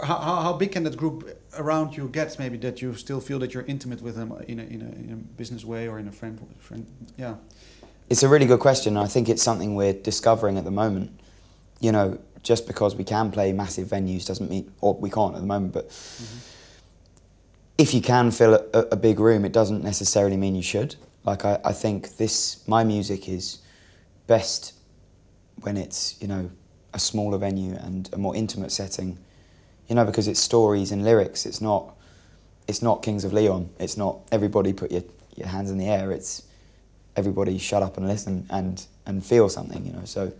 how big can that group around you get? Maybe that you still feel that you're intimate with them in a business way or in a friend. Yeah. It's a really good question. I think it's something we're discovering at the moment. You know, just because we can play massive venues doesn't mean, or we can't at the moment, but if you can fill a big room, it doesn't necessarily mean you should. Like, I think my music is best when it's, you know, a smaller venue and a more intimate setting, you know, because it's stories and lyrics. It's not Kings of Leon. It's not everybody put your hands in the air. It's everybody shut up and listen and feel something, you know. So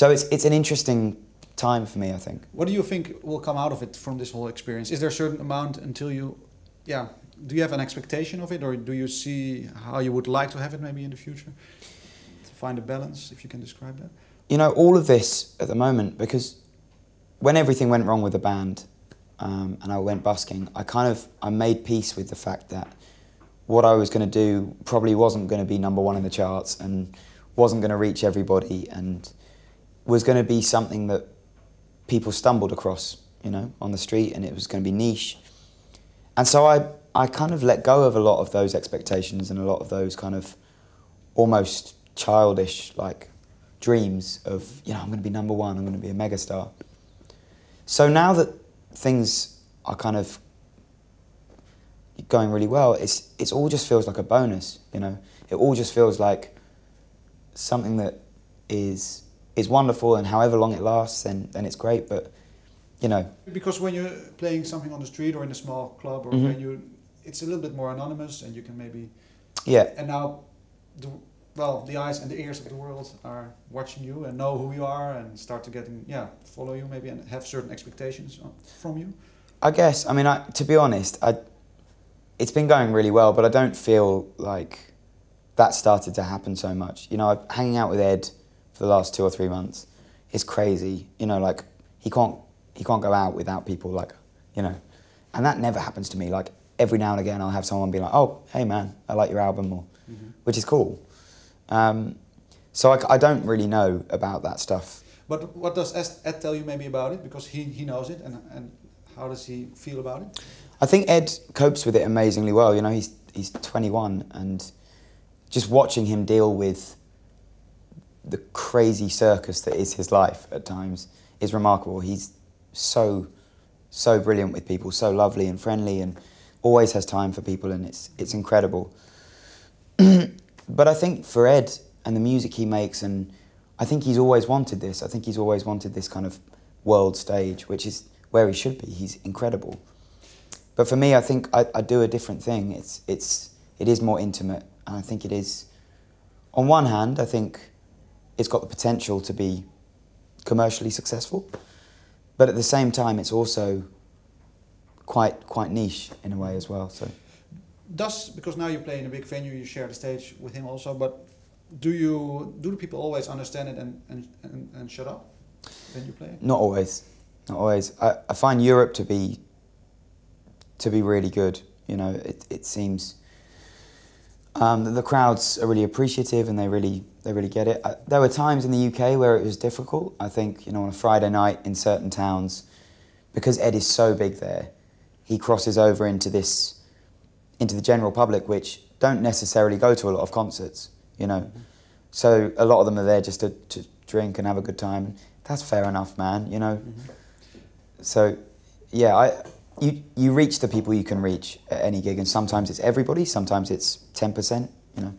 it's an interesting time for me, I think. What do you think will come out of it from this whole experience? Is there a certain amount until you, do you have an expectation of it, or do you see how you would like to have it maybe in the future? To find a balance, if you can describe that. You know, all of this at the moment, because when everything went wrong with the band and I went busking, I made peace with the fact that what I was going to do probably wasn't going to be #1 in the charts and wasn't going to reach everybody and was going to be something that people stumbled across, you know, on the street, and it was going to be niche. And so I kind of let go of a lot of those expectations and a lot of those kind of almost childish, like, dreams of, you know, I'm going to be #1, I'm going to be a megastar. So now that things are kind of going really well, it all just feels like a bonus, you know. It all just feels like something that is wonderful, and however long it lasts, then it's great, but, you know. Because when you're playing something on the street or in a small club or venue, it's a little bit more anonymous, and you can maybe... Yeah. And now, the eyes and the ears of the world are watching you and know who you are and start to follow you maybe and have certain expectations from you. I guess, I mean, to be honest, it's been going really well, but I don't feel like that started to happen so much. You know, hanging out with Ed for the last 2 or 3 months is crazy. You know, like, he can't go out without people, like, you know, and that never happens to me. Like, every now and again I'll have someone be like, oh, hey man, I like your album, or, which is cool. So I don't really know about that stuff. But what does Ed tell you maybe about it? Because he knows it, and how does he feel about it? I think Ed copes with it amazingly well. You know, he's 21, and just watching him deal with the crazy circus that is his life at times is remarkable. He's so brilliant with people, so lovely and friendly, and always has time for people, and it's incredible. But I think for Ed and the music he makes, and I think he's always wanted this. I think he's always wanted this kind of world stage, which is where he should be. He's incredible. But for me, I think I do a different thing. It is more intimate, and I think it is. On one hand, I think it's got the potential to be commercially successful, but at the same time, it's also quite niche in a way as well. So. Because now you play in a big venue, you share the stage with him also, but do the people always understand it and shut up when you play? Not always, not always. I find Europe to be really good. You know, it seems that the crowds are really appreciative and they really get it. There were times in the UK where it was difficult. I think, you know, on a Friday night in certain towns, because Ed is so big there, he crosses over into the general public, which don't necessarily go to a lot of concerts, you know. So a lot of them are there just to drink and have a good time. That's fair enough, man, you know. So, yeah, you reach the people you can reach at any gig, and sometimes it's everybody, sometimes it's 10%, you know.